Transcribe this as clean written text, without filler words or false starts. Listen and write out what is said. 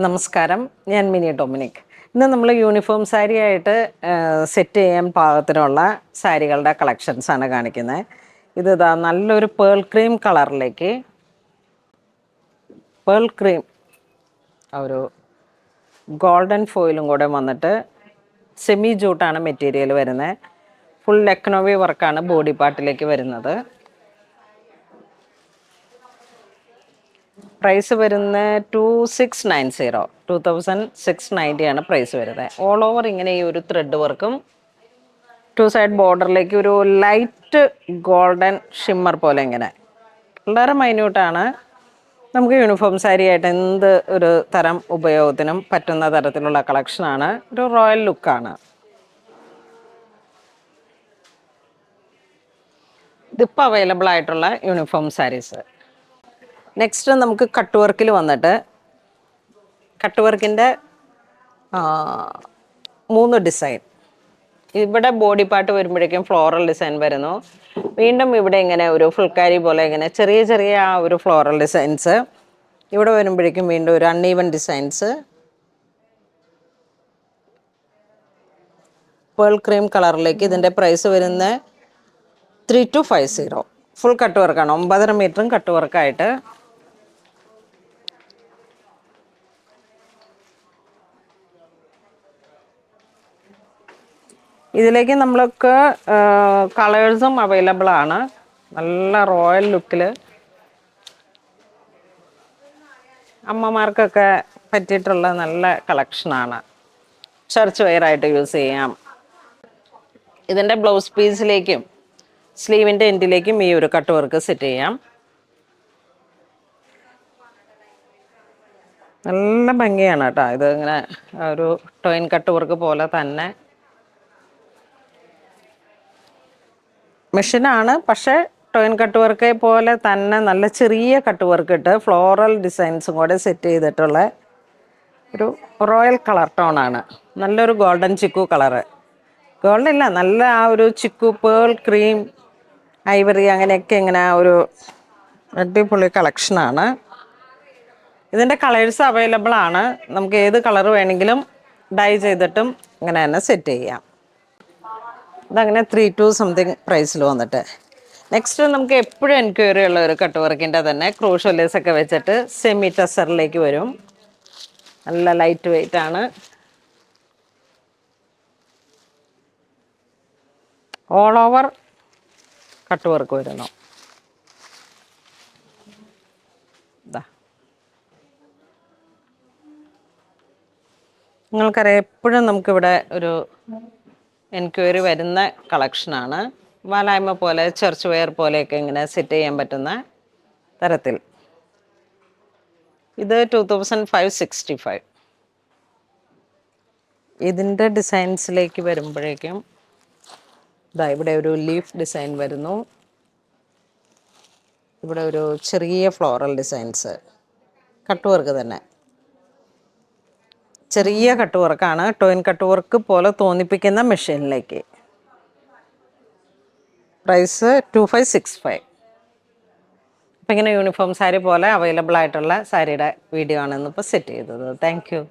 നമസ്കാരം, ഞാൻ mini Dominic. ഇന്ന് നമ്മൾ യൂണിഫോം സാരി ആയിട്ട് സെറ്റ് ചെയ്യാൻ പാകത്തിനുള്ള സാരികളുടെ കളക്ഷൻസാണ് കാണിക്കുന്നത്. ഇതാ നല്ലൊരു പേൾ ക്രീം കളറിലേക്ക് പേൾ ക്രീം ഒരു ഗോൾഡൻ ഫോയിലും കൂടെ വന്നിട്ട് സെമി ജൂട്ടാണ് മെറ്റീരിയൽ വരുന്നത്. ഫുൾ ലക്നോവി വർക്കാണ് ബോഡി പാർട്ടിലേക്ക് വരുന്നത്. പ്രൈസ് വരുന്നത് 2690 ആണ് പ്രൈസ് വരുന്നത്. ഓൾ ഓവർ ഇങ്ങനെ ഈ ഒരു ത്രെഡ് വർക്കും ടു സൈഡ് ബോർഡറിലേക്ക് ഒരു ലൈറ്റ് ഗോൾഡൻ ഷിമ്മർ പോലെ ഇങ്ങനെ വളരെ മൈന്യൂട്ടാണ്. നമുക്ക് യൂണിഫോം സാരി ആയിട്ട് എന്ത് ഒരു തരം ഉപയോഗത്തിനും പറ്റുന്ന തരത്തിലുള്ള കളക്ഷനാണ്. ഒരു റോയൽ ലുക്കാണ്. ഇതിപ്പോൾ അവൈലബിൾ ആയിട്ടുള്ള യൂണിഫോം സാരീസ്. നെക്സ്റ്റ് നമുക്ക് കട്ട് വർക്കിൽ വന്നിട്ട് കട്ട് വർക്കിൻ്റെ 3 ഡിസൈൻ. ഇവിടെ ബോഡി പാർട്ട് വരുമ്പോഴേക്കും ഫ്ലോറൽ ഡിസൈൻ വരുന്നു. വീണ്ടും ഇവിടെ ഇങ്ങനെ ഒരു ഫുൾക്കാരി പോലെ ഇങ്ങനെ ചെറിയ ചെറിയ ആ ഒരു ഫ്ലോറൽ ഡിസൈൻസ്. ഇവിടെ വരുമ്പോഴേക്കും വീണ്ടും ഒരു അൺഈവൻ ഡിസൈൻസ്. പേൾ ക്രീം കളറിലേക്ക് ഇതിൻ്റെ പ്രൈസ് വരുന്നത് 3250. ഫുൾ കട്ട് വർക്കാണ്. 9.5 മീറ്ററും കട്ട് വർക്കായിട്ട്. ഇതിലേക്ക് നമ്മൾക്ക് കളേഴ്സും അവൈലബിൾ ആണ്. നല്ല റോയൽ ലുക്കിൽ അമ്മമാർക്കൊക്കെ പറ്റിയിട്ടുള്ള നല്ല കളക്ഷനാണ്. ചർച്ച് വെയറായിട്ട് യൂസ് ചെയ്യാം. ഇതിൻ്റെ ബ്ലൗസ് പീസിലേക്കും സ്ലീവിൻ്റെ എൻഡിലേക്കും ഈ ഒരു കട്ട് വർക്ക് സെറ്റ് ചെയ്യാം. നല്ല ഭംഗിയാണ് കേട്ടോ. ഇത് ഇങ്ങനെ ഒരു ടോയിൻ കട്ട് വർക്ക് പോലെ തന്നെ മെഷീനാണ്, പക്ഷേ ടോയിൻ കട്ട് വർക്ക് പോലെ തന്നെ നല്ല ചെറിയ കട്ട് വർക്ക് ഇട്ട് ഫ്ലോറൽ ഡിസൈൻസും കൂടെ സെറ്റ് ചെയ്തിട്ടുള്ള ഒരു റോയൽ കളർ ടോണാണ്. നല്ലൊരു ഗോൾഡൻ ചിക്കു കളറ്. ഗോൾഡൻ ഇല്ല, നല്ല ആ ഒരു ചിക്കു, പേൾ ക്രീം, ഐവറി അങ്ങനെയൊക്കെ ഇങ്ങനെ ഒരു അടിപൊളി കളക്ഷനാണ്. ഇതിൻ്റെ കളേഴ്സ് അവൈലബിൾ ആണ്. നമുക്ക് ഏത് കളർ വേണമെങ്കിലും ഡൈ ചെയ്തിട്ടും ഇങ്ങനെ തന്നെ സെറ്റ് ചെയ്യാം. ഇതങ്ങനെ 32 സംതിങ് പ്രൈസിൽ വന്നിട്ട്. നെക്സ്റ്റ് നമുക്ക് എപ്പോഴും എൻക്വയറി ഉള്ള ഒരു കട്ട് വർക്കിൻ്റെ തന്നെ ക്രൂഷോലേസൊക്കെ വെച്ചിട്ട് സെമി ടസറിലേക്ക് വരും. നല്ല ലൈറ്റ് വെയ്റ്റ് ആണ്. ഓൾ ഓവർ കട്ട് വർക്ക് വരുന്നു. ഇതാ നിങ്ങൾക്കറിയാം, എപ്പോഴും നമുക്കിവിടെ ഒരു എൻക്വയറി വരുന്ന കളക്ഷനാണ്. വാലായ്മ പോലെ ചർച്ച് വെയർ പോലെയൊക്കെ ഇങ്ങനെ സെറ്റ് ചെയ്യാൻ പറ്റുന്ന തരത്തിൽ. ഇത് 2565. ഇതിൻ്റെ ഡിസൈൻസിലേക്ക് വരുമ്പോഴേക്കും ഇതാ ഇവിടെ ഒരു ലീഫ് ഡിസൈൻ വരുന്നു. ഇവിടെ ഒരു ചെറിയ ഫ്ലോറൽ ഡിസൈൻസ്. കട്ട് വർക്ക് തന്നെ ചെറിയ കട്ട് വർക്കാണ്. ടോയിൻ കട്ട് വർക്ക് പോലെ തോന്നിപ്പിക്കുന്ന മെഷീനിലേക്ക്. പ്രൈസ് 2565. അപ്പം ഇങ്ങനെ യൂണിഫോം സാരി പോലെ അവൈലബിൾ ആയിട്ടുള്ള സാരിയുടെ വീഡിയോ ആണ് ഇന്നിപ്പോൾ സെറ്റ് ചെയ്തത്. Thank you.